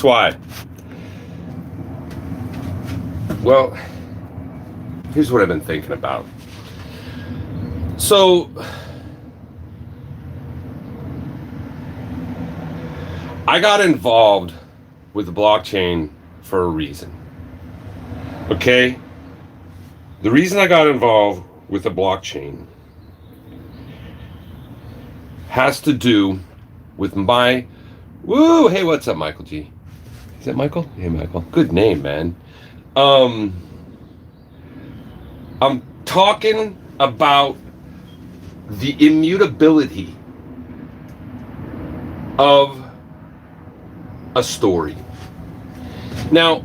Guess why? Well, here's what I've been thinking about. So, I got involved with the blockchain for a reason. Okay? The reason I got involved with the blockchain has to do with my... Woo! Hey, what's up, Michael G? Is that Michael? Hey, Michael. Good name, man. I'm talking about the immutability of a story. Now,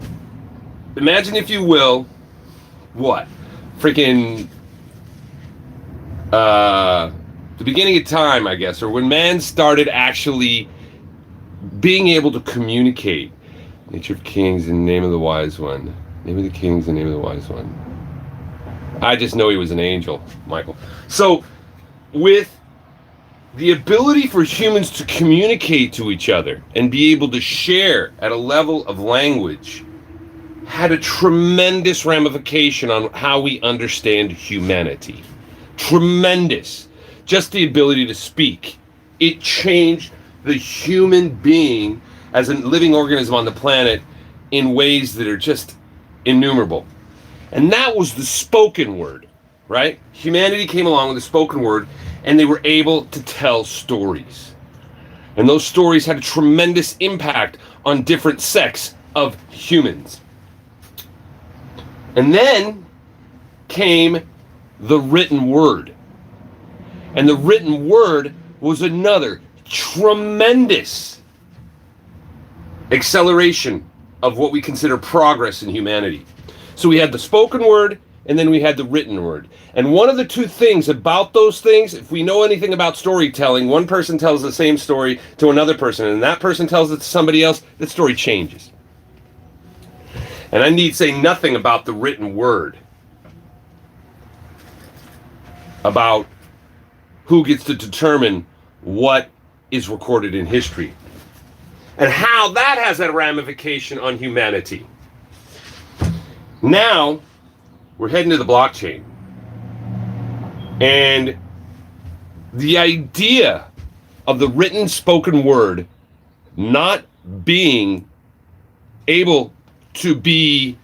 imagine, if you will, what? Freaking the beginning of time, I guess, or when man started actually being able to communicate. Nature of Kings and Name of the Wise One. Name of the Kings and Name of the Wise One. I just know he was an angel, Michael. So, with the ability for humans to communicate to each other and be able to share at a level of language had a tremendous ramification on how we understand humanity. Tremendous. Just the ability to speak. It changed the human being as a living organism on the planet in ways that are just innumerable. And that was the spoken word, right? Humanity came along with the spoken word, and they were able to tell stories. And those stories had a tremendous impact on different sects of humans. And then came the written word. And the written word was another tremendous acceleration of what we consider progress in humanity. So we had the spoken word, and then we had the written word. And one of the two things about those things, if we know anything about storytelling, one person tells the same story to another person, and that person tells it to somebody else, that story changes. And I need say nothing about the written word, about who gets to determine what is recorded in history, and how that has a ramification on humanity. Now, we're heading to the blockchain. And the idea of the written spoken word not being able to be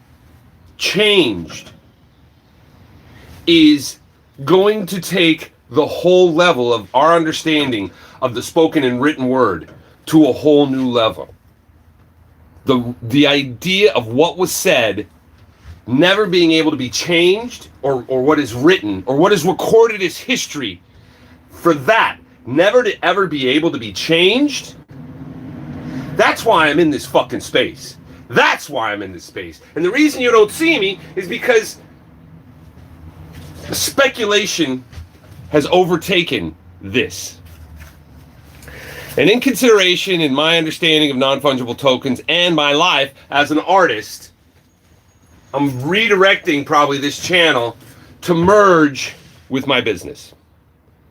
changed is going to take the whole level of our understanding of the spoken and written word to a whole new level. The idea of what was said never being able to be changed, or what is written, or what is recorded as history, for that never to ever be able to be changed. That's why I'm in this fucking space. That's why I'm in this space. And the reason you don't see me is because speculation has overtaken this. And in consideration, in my understanding of non-fungible tokens and my life as an artist, I'm redirecting probably this channel to merge with my business,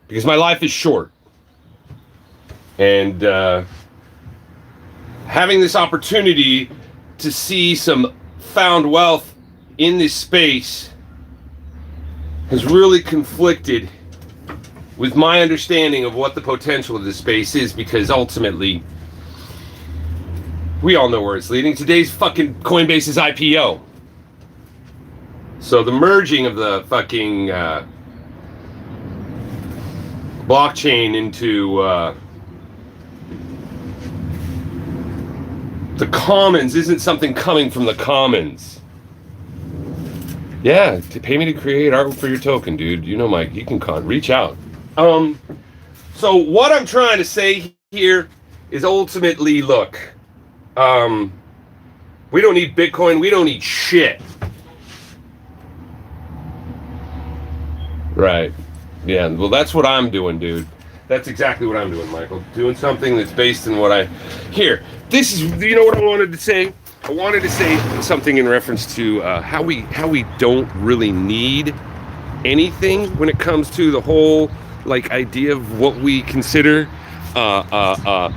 because my life is short. And having this opportunity to see some found wealth in this space has really conflicted with my understanding of what the potential of this space is, because ultimately we all know where it's leading. Today's fucking Coinbase's IPO. So the merging of the fucking blockchain into the commons isn't something coming from the commons. Yeah, pay me to create art for your token, dude. You know, Mike, you can reach out. So what I'm trying to say here is ultimately, look, we don't need Bitcoin. We don't need shit. Right. Yeah, well, that's what I'm doing, dude. That's exactly what I'm doing, Michael. Doing something that's based in what I... Here, this is... You know what I wanted to say? I wanted to say something in reference to how we don't really need anything when it comes to the whole, like, idea of what we consider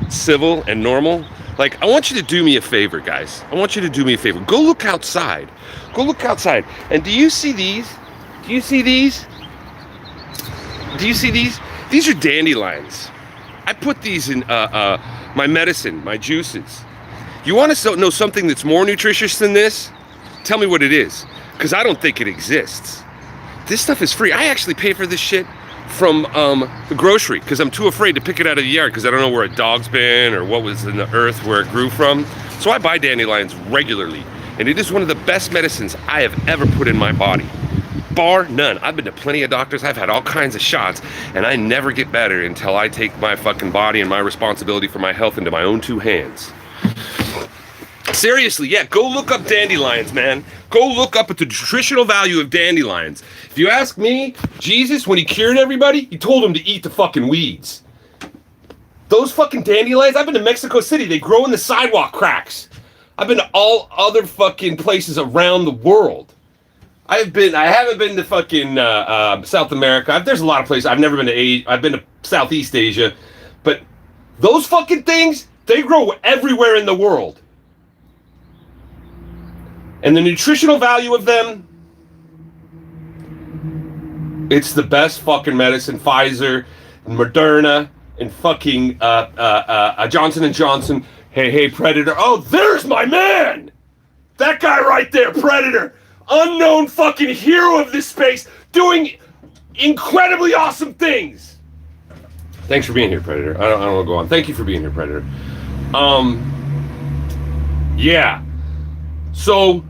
civil and normal. Like, I want you to do me a favor, guys. I want you to do me a favor. Go look outside. Go look outside. And do you see these? Do you see these? Do you see these? These are dandelions. I put these in my medicine, my juices. You want to know something that's more nutritious than this? Tell me what it is, because I don't think it exists. This stuff is free. I actually pay for this shit from the grocery, because I'm too afraid to pick it out of the yard, because I don't know where a dog's been or what was in the earth where it grew from. So I buy dandelions regularly, and it is one of the best medicines I have ever put in my body. Bar none. I've been to plenty of doctors. I've had all kinds of shots, and I never get better until I take my fucking body and my responsibility for my health into my own two hands. Seriously, yeah, go look up dandelions, man. Go look up at the nutritional value of dandelions. If you ask me, Jesus, when he cured everybody, he told them to eat the fucking weeds. Those fucking dandelions, I've been to Mexico City. They grow in the sidewalk cracks. I've been to all other fucking places around the world. I haven't been to fucking South America. There's a lot of places. I've never been to Asia. I've been to Southeast Asia. But those fucking things, they grow everywhere in the world. And the nutritional value of them, it's the best fucking medicine. Pfizer, Moderna, and fucking Johnson & Johnson. Hey, Predator. Oh, there's my man! That guy right there, Predator. Unknown fucking hero of this space, doing incredibly awesome things. Thanks for being here, Predator. I don't want to go on. Thank you for being here, Predator. Yeah. So,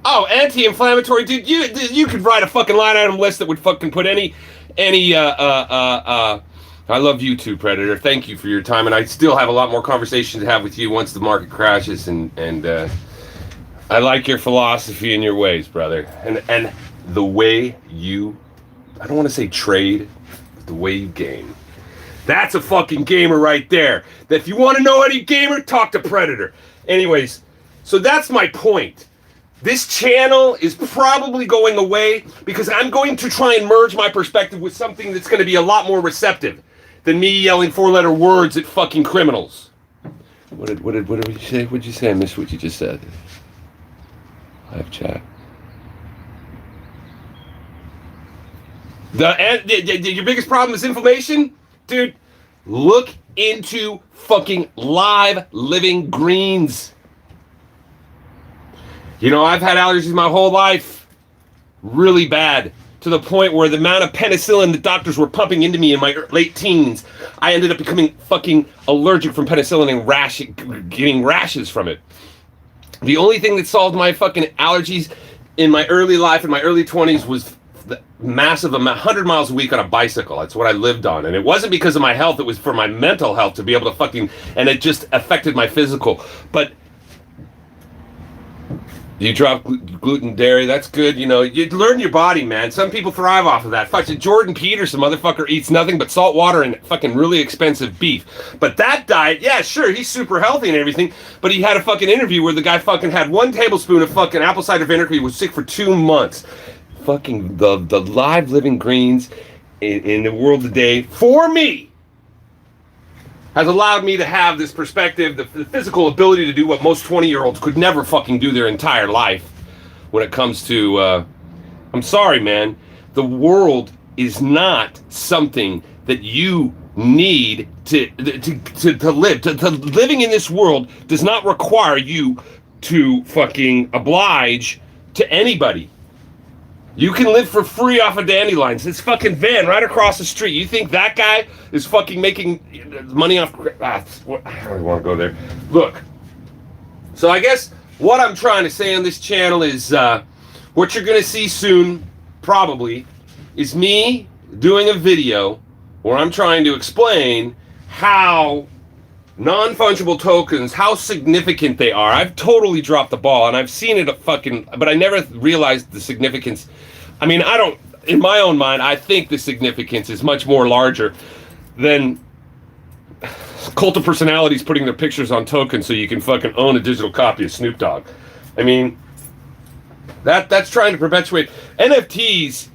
anti-inflammatory, dude. You could write a fucking line item list that would fucking put any. I love you too, Predator. Thank you for your time, and I still have a lot more conversations to have with you once the market crashes, and I like your philosophy and your ways, brother, and the way you. I don't want to say trade, but the way you game. That's a fucking gamer right there. That if you want to know any gamer, talk to Predator. Anyways. So that's my point. This channel is probably going away because I'm going to try and merge my perspective with something that's going to be a lot more receptive than me yelling four-letter words at fucking criminals. What did you say? What did you say? I missed what you just said. Live chat. Your biggest problem is inflammation? Dude, look into fucking live living greens. You know, I've had allergies my whole life, really bad, to the point where the amount of penicillin the doctors were pumping into me in my late teens, I ended up becoming fucking allergic from penicillin and getting rashes from it. The only thing that solved my fucking allergies in my early life, in my early 20s, was the massive 100 miles a week on a bicycle. That's what I lived on. And it wasn't because of my health, it was for my mental health to be able to fucking, and it just affected my physical. But you drop gluten, dairy, that's good. You know, you learn your body, man. Some people thrive off of that. Fucking Jordan Peterson, motherfucker, eats nothing but salt water and fucking really expensive beef. But that diet, yeah, sure, he's super healthy and everything, but he had a fucking interview where the guy fucking had 1 tablespoon of fucking apple cider vinegar. He was sick for 2 months. Fucking the live living greens in the world today, for me, has allowed me to have this perspective, the physical ability to do what most 20-year-olds could never fucking do their entire life when it comes to, I'm sorry, man, the world is not something that you need to live. Living in this world does not require you to fucking oblige to anybody. You can live for free off of dandelions. This fucking van right across the street. You think that guy is fucking making money off? I don't want to go there. Look. So I guess what I'm trying to say on this channel is what you're going to see soon, probably, is me doing a video where I'm trying to explain how non-fungible tokens, how significant they are. I've totally dropped the ball, and I've seen it but I never realized the significance. I mean, in my own mind, I think the significance is much more larger than cult of personalities putting their pictures on tokens so you can fucking own a digital copy of Snoop Dogg. I mean, that's trying to perpetuate. NFTs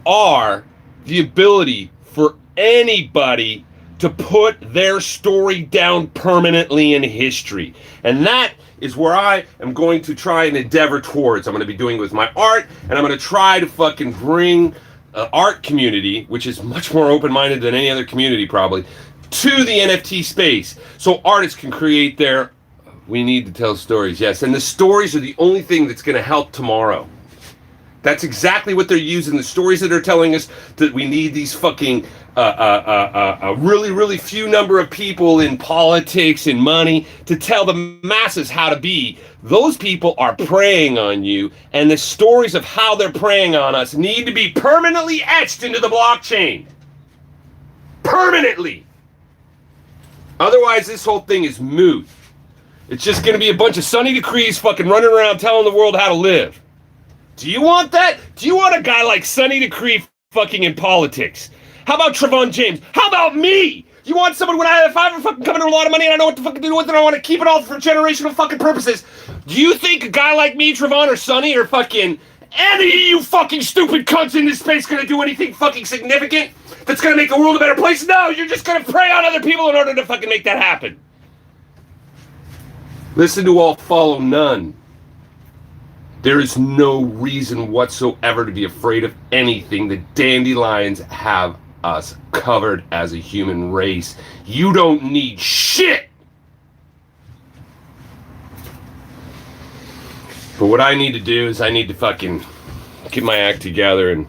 are the ability for anybody to put their story down permanently in history. And that is where I am going to try and endeavor towards. I'm going to be doing it with my art, and I'm going to try to fucking bring art community, which is much more open-minded than any other community probably, to the NFT space. So artists can create their, we need to tell stories, yes. And the stories are the only thing that's going to help tomorrow. That's exactly what they're using. The stories that are telling us that we need these fucking really, really few number of people in politics and money to tell the masses how to be. Those people are preying on you, and the stories of how they're preying on us need to be permanently etched into the blockchain. Permanently. Otherwise, this whole thing is moot. It's just going to be a bunch of Sonny Decrees fucking running around telling the world how to live. Do you want that? Do you want a guy like Sonny Decree fucking in politics? How about Trevon James? How about me? You want someone if I ever fucking come into a lot of money and I know what to fucking do with it, I want to keep it all for generational fucking purposes. Do you think a guy like me, Trevon or Sonny, or fucking any of you fucking stupid cunts in this space gonna do anything fucking significant that's gonna make the world a better place? No, you're just gonna prey on other people in order to fucking make that happen. Listen to all, follow none. There is no reason whatsoever to be afraid of anything. The Dandelions have us covered as a human race. You don't need shit. But what I need to do is I need to fucking get my act together and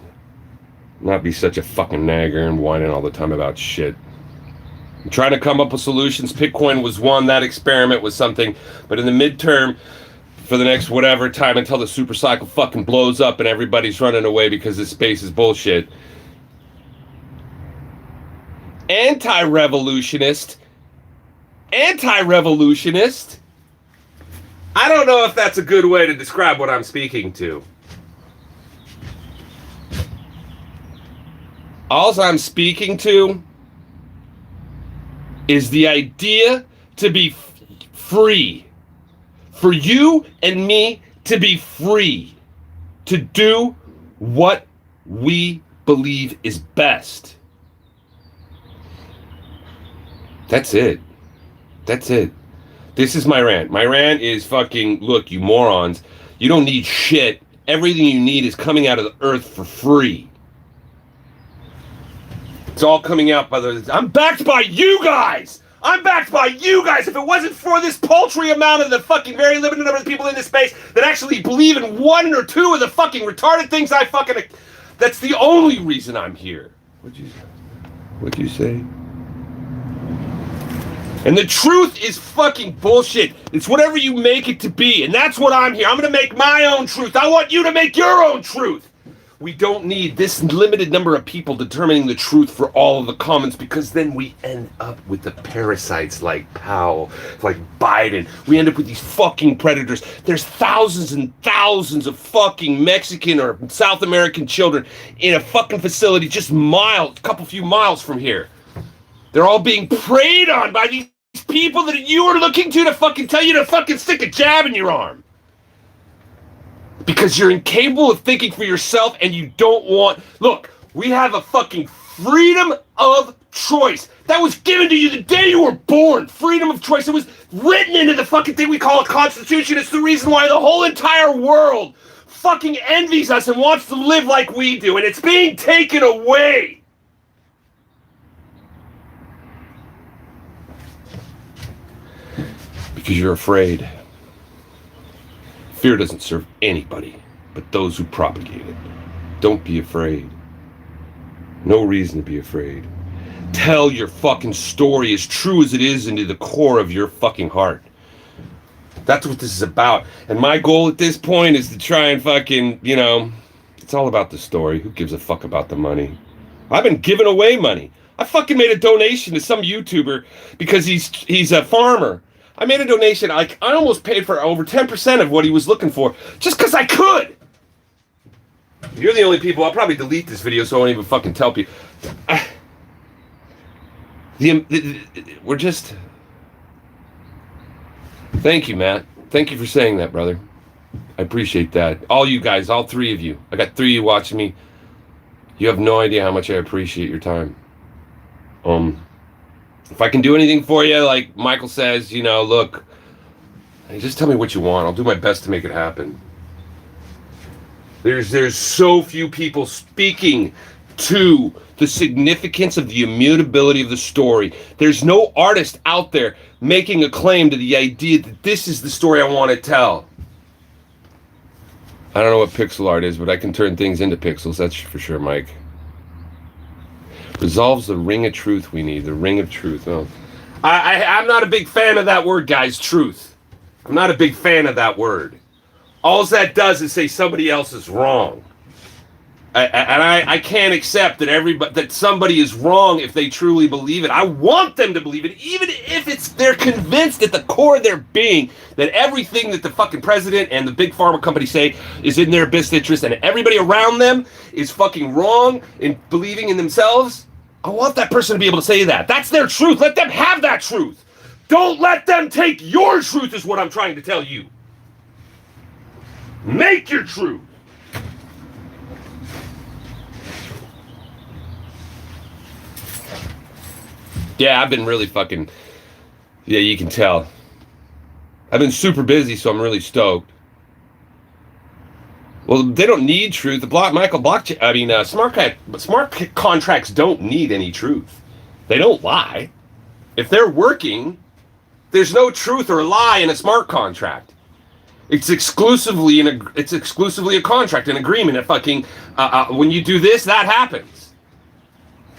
not be such a fucking nagger and whining all the time about shit. I'm trying to come up with solutions. Bitcoin was one. That experiment was something. But in the midterm, for the next whatever time until the super cycle fucking blows up and everybody's running away because this space is bullshit. Anti-revolutionist. I don't know if that's a good way to describe what I'm speaking to. All I'm speaking to is the idea to be free. For you and me to be free, to do what we believe is best. That's it. That's it. This is my rant. My rant is fucking, look, you morons, you don't need shit. Everything you need is coming out of the earth for free. It's all coming out by I'm backed by you guys! I'm backed by you guys. If it wasn't for this paltry amount of the fucking very limited number of people in this space that actually believe in one or two of the fucking retarded things I fucking... That's the only reason I'm here. What'd you say? And the truth is fucking bullshit. It's whatever you make it to be. And that's what I'm here. I'm going to make my own truth. I want you to make your own truth. We don't need this limited number of people determining the truth for all of the comments, because then we end up with the parasites like Powell, like Biden. We end up with these fucking predators. There's thousands and thousands of fucking Mexican or South American children in a fucking facility just a couple few miles from here. They're all being preyed on by these people that you are looking to fucking tell you to fucking stick a jab in your arm. Because you're incapable of thinking for yourself and you don't want... Look, we have a fucking freedom of choice. That was given to you the day you were born. Freedom of choice. It was written into the fucking thing we call a constitution. It's the reason why the whole entire world fucking envies us and wants to live like we do. And it's being taken away. Because you're afraid. Fear doesn't serve anybody but those who propagate it. Don't be afraid. No reason to be afraid. Tell your fucking story as true as it is into the core of your fucking heart. That's what this is about. And my goal at this point is to try and fucking, it's all about the story. Who gives a fuck about the money? I've been giving away money. I fucking made a donation to some YouTuber because he's a farmer. I made a donation. I almost paid for over 10% of what he was looking for, just because I could. You're the only people. I'll probably delete this video so I won't even fucking tell people. We're just... Thank you, Matt. Thank you for saying that, brother. I appreciate that. All you guys, all three of you. I got 3 of you watching me. You have no idea how much I appreciate your time. If I can do anything for you, like Michael says, look, just tell me what you want. I'll do my best to make it happen. There's so few people speaking to the significance of the immutability of the story. There's no artist out there making a claim to the idea that this is the story I want to tell. I don't know what pixel art is, but I can turn things into pixels, that's for sure, Mike. Resolves the ring of truth we need, the ring of truth. Oh. I'm not a big fan of that word, guys, truth. I'm not a big fan of that word. All that does is say somebody else is wrong. I can't accept that somebody is wrong if they truly believe it. I want them to believe it, even if they're convinced at the core of their being that everything that the fucking president and the big pharma company say is in their best interest, and everybody around them is fucking wrong in believing in themselves. I want that person to be able to say that. That's their truth. Let them have that truth. Don't let them take your truth, is what I'm trying to tell you. Make your truth. Yeah, I've been really fucking... Yeah, you can tell. I've been super busy, so I'm really stoked. Well, they don't need truth. Smart contracts don't need any truth. They don't lie. If they're working, there's no truth or lie in a smart contract. It's exclusively a contract, an agreement. When you do this, that happens.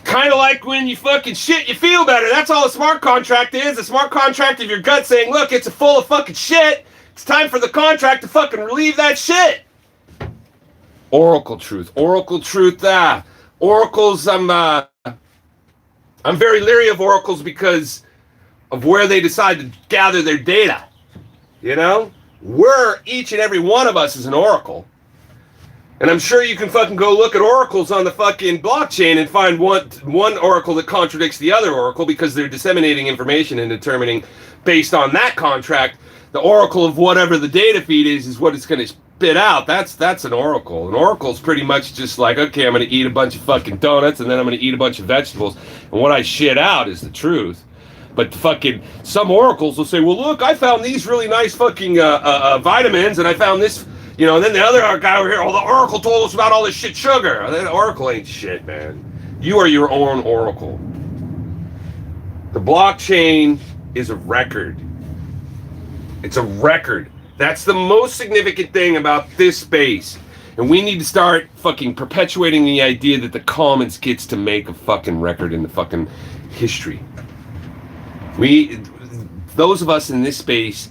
Kind of like when you fucking shit, you feel better. That's all a smart contract is. A smart contract of your gut saying, look, it's full of fucking shit. It's time for the contract to fucking relieve that shit. Oracle truth. Oracles, I'm very leery of oracles because of where they decide to gather their data. Each and every one of us is an oracle. And I'm sure you can fucking go look at oracles on the fucking blockchain and find one oracle that contradicts the other oracle because they're disseminating information and determining, based on that contract, the oracle of whatever the data feed is what it's going to spit out. That's an oracle. An oracle's pretty much just like, okay, I'm going to eat a bunch of fucking donuts and then I'm going to eat a bunch of vegetables. And what I shit out is the truth. But some oracles will say, well, look, I found these really nice fucking vitamins and I found this... and then the other guy over here, the oracle told us about all this shit sugar. The oracle ain't shit, man. You are your own oracle. The blockchain is a record. It's a record. That's the most significant thing about this space. And we need to start fucking perpetuating the idea that the Commons gets to make a fucking record in the fucking history. Those of us in this space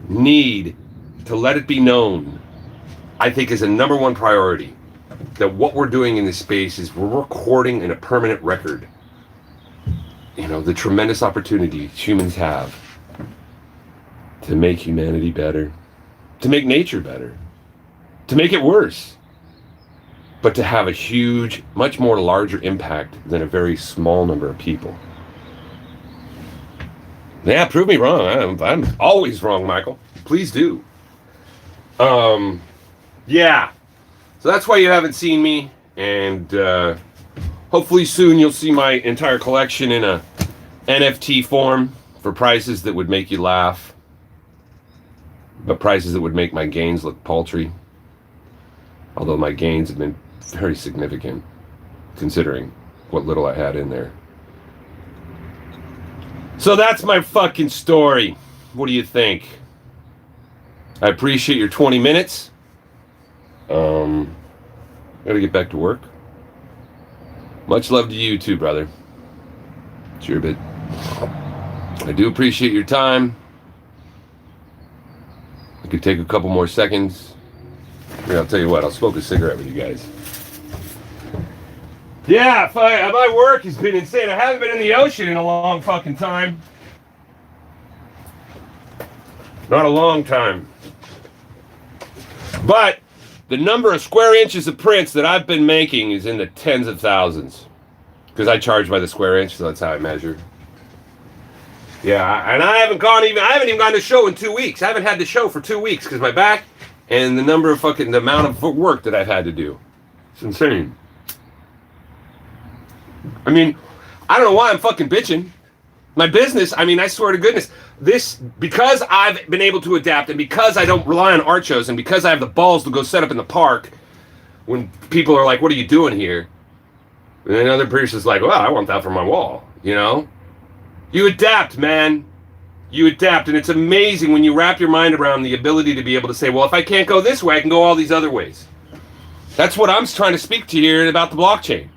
need to let it be known, I think, is a number one priority, that what we're doing in this space is we're recording in a permanent record, the tremendous opportunity humans have to make humanity better, to make nature better, to make it worse, but to have a huge, much more larger impact than a very small number of people. Yeah, prove me wrong. I'm always wrong, Michael. Please do. Yeah, so that's why you haven't seen me, and hopefully soon you'll see my entire collection in a NFT form for prices that would make you laugh, but prices that would make my gains look paltry, although my gains have been very significant considering what little I had in there. So that's my fucking story. What do you think? I appreciate your 20 minutes. Gotta get back to work. Much love to you too, brother. Cheer bit. I do appreciate your time. I could take a couple more seconds. Here, I'll tell you what, I'll smoke a cigarette with you guys. Yeah, my work has been insane. I haven't been in the ocean in a long fucking time. Not a long time. But the number of square inches of prints that I've been making is in the tens of thousands. Because I charge by the square inch, so that's how I measure. Yeah, and I haven't even gone to show in 2 weeks. I haven't had the show for 2 weeks because my back and the amount of work that I've had to do. It's insane. I mean, I don't know why I'm fucking bitching. My business, I mean, I swear to goodness, because I've been able to adapt and because I don't rely on art shows and because I have the balls to go set up in the park when people are like, what are you doing here? And another person's like, well, I want that for my wall, you know? You adapt, man. You adapt, and it's amazing when you wrap your mind around the ability to be able to say, well, if I can't go this way, I can go all these other ways. That's what I'm trying to speak to here about the blockchain.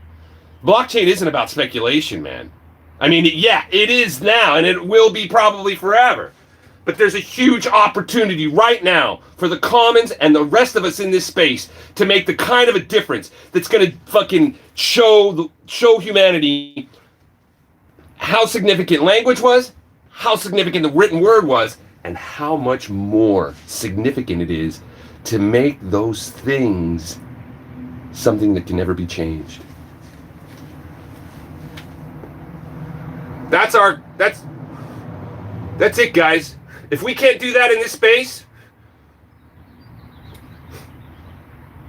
Blockchain isn't about speculation, man. I mean, yeah, it is now, and it will be probably forever. But there's a huge opportunity right now for the commons and the rest of us in this space to make the kind of a difference that's going to fucking show humanity how significant language was, how significant the written word was, and how much more significant it is to make those things something that can never be changed. That's it, guys. If we can't do that in this space,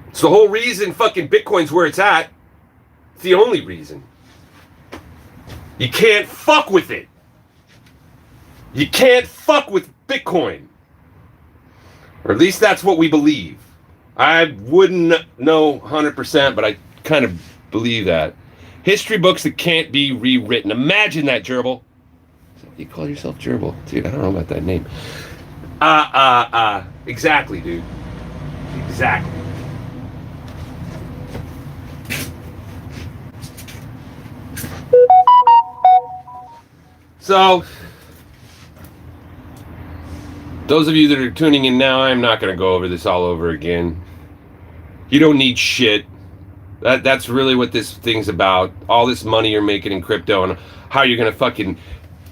it's the whole reason fucking Bitcoin's where it's at. It's the only reason. You can't fuck with it. You can't fuck with Bitcoin. Or at least that's what we believe. I wouldn't know 100%, but I kind of believe that. History books that can't be rewritten. Imagine that, Gerbil. You call yourself Gerbil? Dude, I don't know about that name. Exactly, dude. Exactly. So, those of you that are tuning in now, I'm not going to go over this all over again. You don't need shit. That's really what this thing's about. All this money you're making in crypto and how you're going to fucking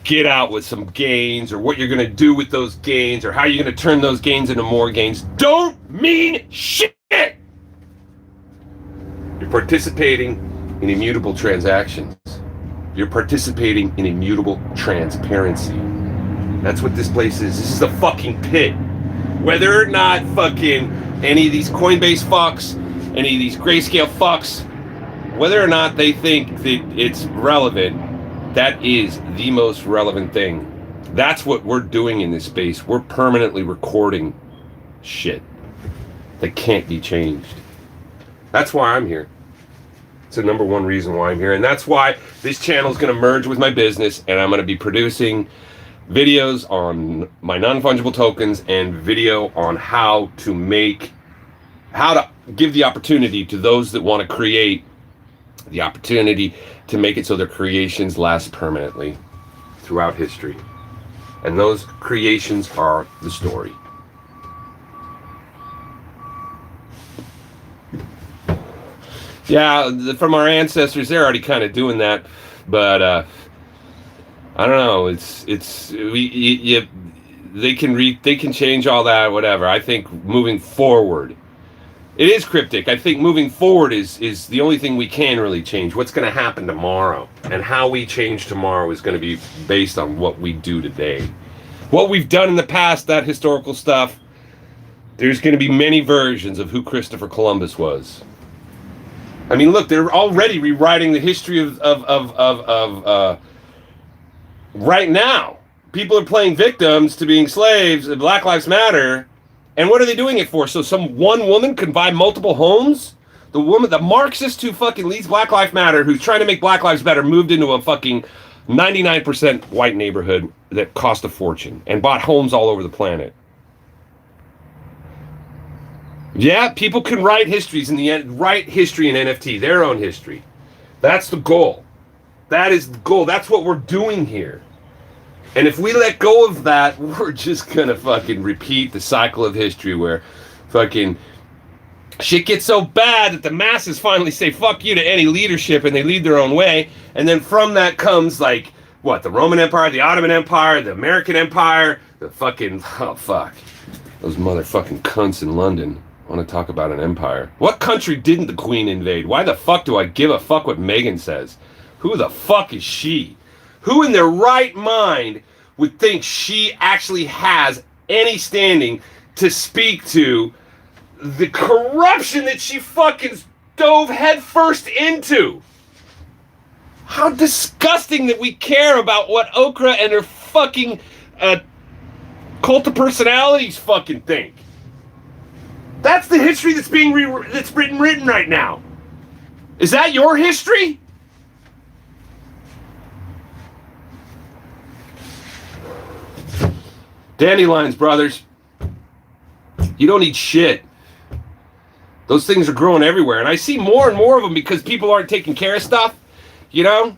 get out with some gains or what you're going to do with those gains or how you're going to turn those gains into more gains don't mean shit. You're participating in immutable transactions. You're participating in immutable transparency. That's what this place is. This is the fucking pit. Whether or not fucking any of these Coinbase fucks, any of these grayscale fucks, whether or not they think that it's relevant, that is the most relevant thing. That's what we're doing in this space. We're permanently recording shit that can't be changed. That's why I'm here. It's the number one reason why I'm here. And that's why this channel is going to merge with my business, and I'm going to be producing videos on my non-fungible tokens and video on how to give the opportunity to those that want to create the opportunity to make it so their creations last permanently throughout history. And those creations are the story. Yeah, from our ancestors, they're already kind of doing that, but I don't know. They can change all that, whatever. I think moving forward, it is cryptic. I think moving forward is the only thing we can really change. What's going to happen tomorrow and how we change tomorrow is going to be based on what we do today. What we've done in the past, that historical stuff, there's going to be many versions of who Christopher Columbus was. I mean, look, they're already rewriting the history of right now. People are playing victims to being slaves. Black Lives Matter. And what are they doing it for? So some one woman can buy multiple homes? The Marxist who fucking leads Black Lives Matter, who's trying to make Black Lives Better, moved into a fucking 99% white neighborhood that cost a fortune and bought homes all over the planet. Yeah, people can write histories in the end, write history in NFT, their own history. That's the goal. That is the goal. That's what we're doing here. And if we let go of that, we're just gonna fucking repeat the cycle of history where fucking shit gets so bad that the masses finally say fuck you to any leadership and they lead their own way. And then from that comes like, what, the Roman Empire, the Ottoman Empire, the American Empire, the fucking, oh fuck, those motherfucking cunts in London want to talk about an empire. What country didn't the Queen invade? Why the fuck do I give a fuck what Meghan says? Who the fuck is she? Who in their right mind would think she actually has any standing to speak to the corruption that she fucking dove headfirst into? How disgusting that we care about what Okra and her fucking cult of personalities fucking think. That's the history that's being written right now. Is that your history? Dandelions, brothers. You don't need shit. Those things are growing everywhere. And I see more and more of them because people aren't taking care of stuff, you know?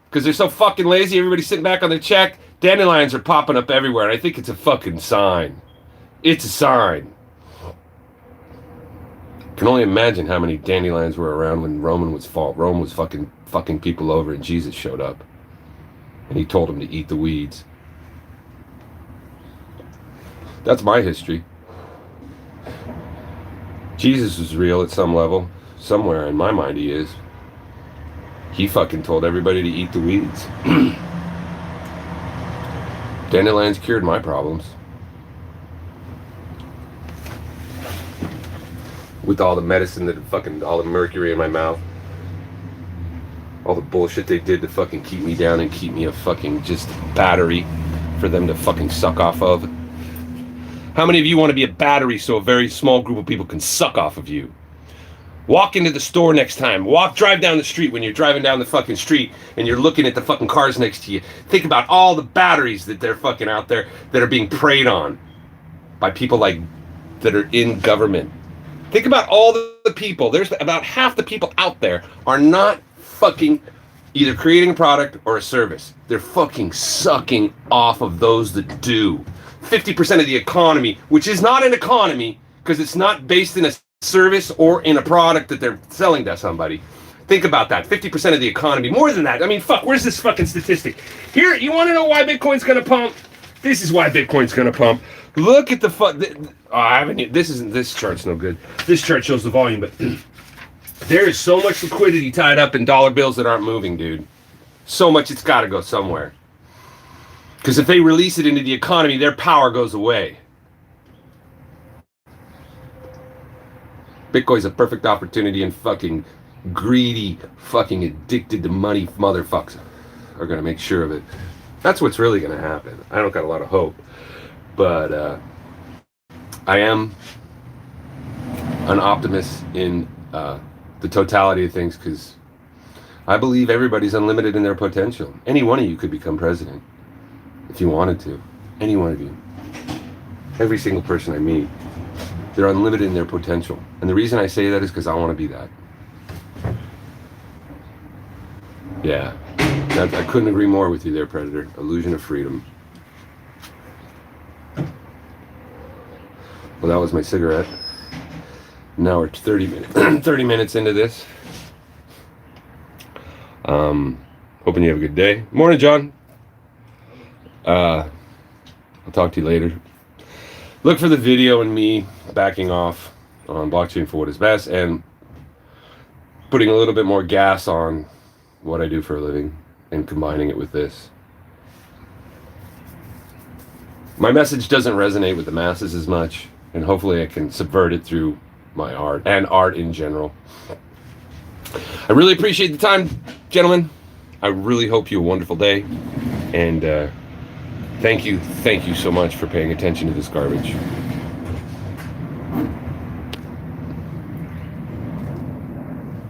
Because they're so fucking lazy. Everybody's sitting back on their check. Dandelions are popping up everywhere. And I think it's a fucking sign. It's a sign. I can only imagine how many dandelions were around when Rome was fucking people over and Jesus showed up. And he told them to eat the weeds. That's my history. Jesus is real at some level. Somewhere in my mind he is. He fucking told everybody to eat the weeds. Dandelions cured my problems. With all the medicine all the mercury in my mouth. All the bullshit they did to fucking keep me down and keep me a fucking just battery for them to fucking suck off of. How many of you want to be a battery so a very small group of people can suck off of you? Walk into the store next time. Drive down the street when you're driving down the fucking street and you're looking at the fucking cars next to you. Think about all the batteries that they're fucking out there that are being preyed on by people that are in government. Think about all the people. There's about half the people out there are not fucking either creating a product or a service. They're fucking sucking off of those that do. 50% of the economy, which is not an economy because it's not based in a service or in a product that they're selling to somebody. Think about that. 50% of the economy. More than that. I mean, fuck, where's this fucking statistic? Here, you want to know why Bitcoin's going to pump? This is why Bitcoin's going to pump. Look at the this chart's no good. This chart shows the volume, but there is so much liquidity tied up in dollar bills that aren't moving, dude. So much it's got to go somewhere. Because if they release it into the economy, their power goes away. Bitcoin's a perfect opportunity, and fucking greedy, fucking addicted to money motherfuckers are going to make sure of it. That's what's really going to happen. I don't got a lot of hope. But I am an optimist in the totality of things because I believe everybody's unlimited in their potential. Any one of you could become president. If you wanted to. Any one of you. Every single person I meet. They're unlimited in their potential. And the reason I say that is because I want to be that. Yeah. I couldn't agree more with you there, Predator. Illusion of freedom. Well, that was my cigarette. Now we're 30 minutes into this. Hoping you have a good day. Morning, John. I'll talk to you later. Look for the video and me backing off on blockchain for what is best and putting a little bit more gas on what I do for a living and combining it with this. My message doesn't resonate with the masses as much, and hopefully I can subvert it through my art and art in general. I really appreciate the time, gentlemen. I really hope you have a wonderful day, and thank you so much for paying attention to this garbage.